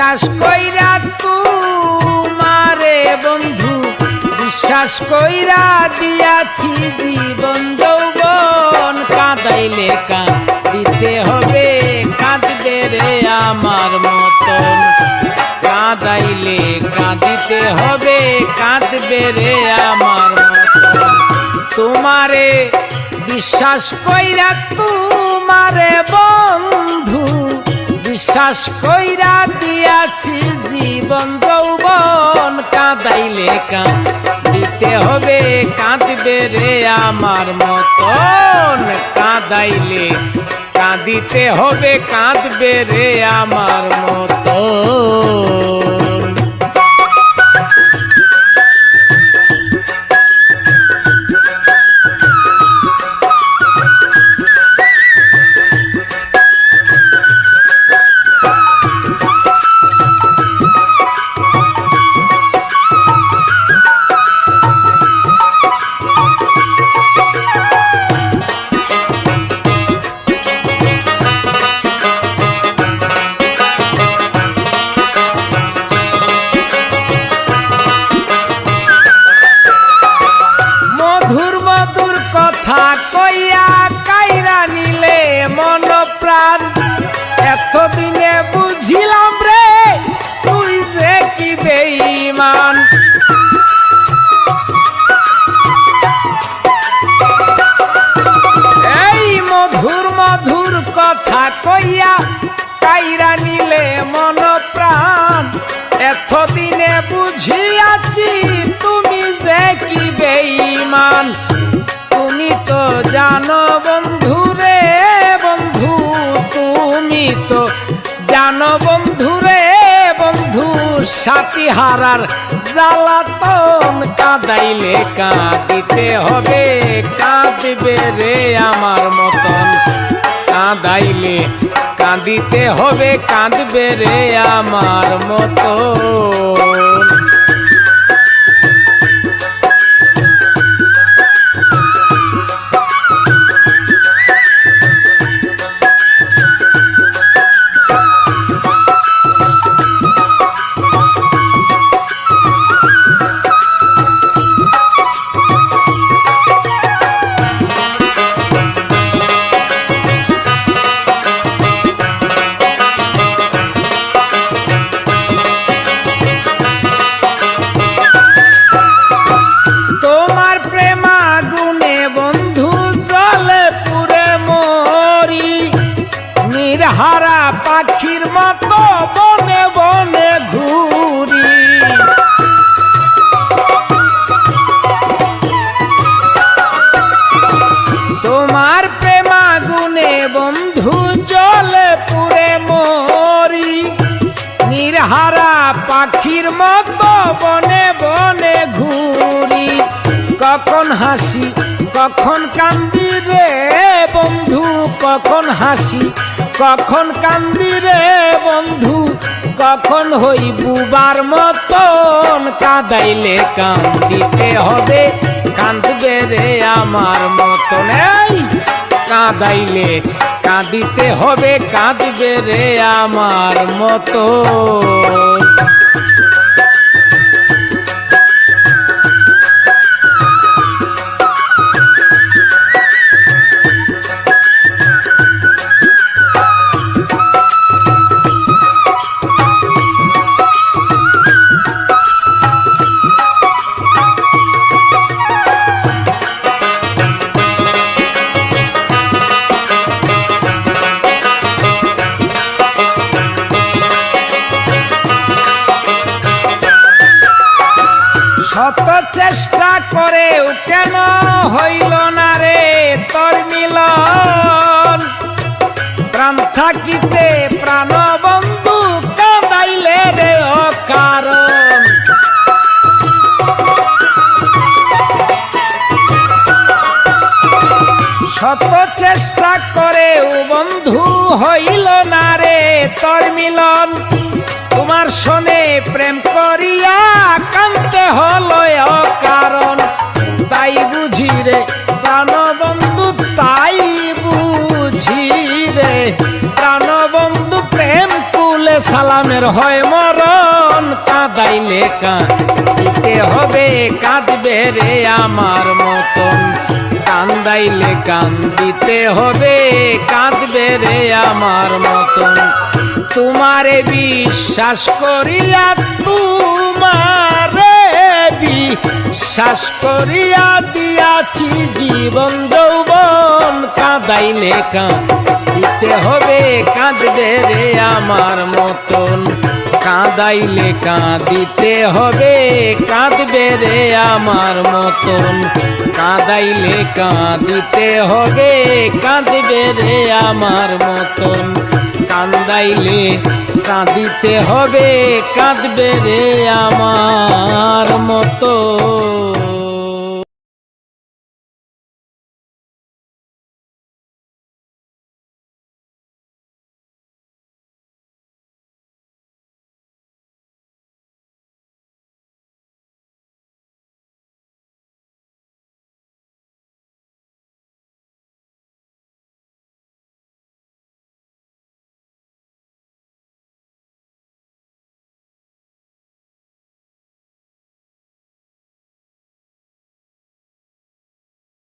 বিশ্বাস কইরা তোমারে বন্ধু বিশ্বাস কইরা দিয়াছি জীবন যৌবন কাঁদাইলে কাঁদিতে হবে কাঁদবে রে আমার মতন কাঁদাইলে কাঁদিতে হবে কাঁদবে রে আমার মতন তোমারে বিশ্বাস কইরা তোমারে বন্ধু বিশ্বাস কইরা দিয়াছি জীবন যৌবন কাঁদাইলে কাঁদিতে হবে কাঁদবে রে আমার মতন কাঁদাইলে কাঁদিতে হবে কাঁদবে রে আমার মতন কথা কইয়া কাইরা নিলে মন প্রাণ এতদিনে বুঝিলাম রে তুই যে কি বেঈমান এই মধুর মধুর কথা কইয়া কাইরা নিলে মন প্রাণ এতদিনে বুঝিয়াছি তুমি যে কি বেঈমান তুমি তো জানো বন্ধু রে বন্ধু তুমি তো জানো বন্ধু রে বন্ধু সাথী হারার জ্বালাতন কাঁদাইলে কাঁদিতে হবে কাঁদবে রে আমার মতন কাঁদাইলে কাঁদিতে হবে কাঁদবে রে আমার মতন হারা পাখির মতো বনে বনে ঘুরি তোমার প্রেমাগুনে বন্ধু জলে পুরে মরি নির্হারা পাখির মতো বনে বনে ঘুরি কখন হাসি কখন কান্দি রে বন্ধু কখন হাসি কখন কান্দি রে বন্ধু কখন হই বুবার মতন কাঁদাইলে কান্দিতে হবে কাঁদবে রে আমার মতন এই কাঁদাইলে কাঁদিতে হবে কাঁদবে রে আমার মতন শত চেষ্টা করেও কেন হইল না রে তোর মিলন প্রাণ থাকিতে প্রাণ বন্ধু কাঁদাইলে রে অকারণ শত চেষ্টা করেও বন্ধু হইল না রে তোর মিলন তোমার শোনে প্রেম করিয়া কান্তে হলো অকারণ তাই বুঝি রে প্রাণবন্ধু তাই বুঝি রে প্রাণবন্ধু প্রেম কুলে সালা গোলামের হয় মরণ, কাঁদাইলে কাঁদিতে হবে, কাঁদবে রে আমার মতন। কান্দাইলে কান্দিতে হবে, কাঁদবে রে আমার মতন। তোমারে বিশ্বাস করিয়া, তোমারে বিশ্বাস করিয়া দিয়াছি জীবন যৌবন। কাঁদাইলে কাঁদিতে হবে, কাঁদবে রে আমার মতন। কাঁদাইলে কাঁদিতে হবে, কাঁদবে রে আমার মতন। কাঁদাইলে কাঁদিতে হবে, কাঁদবে রে আমার মতন। কান্দাইলে কাঁদিতে হবে, কাঁদবে রে আমার মতো।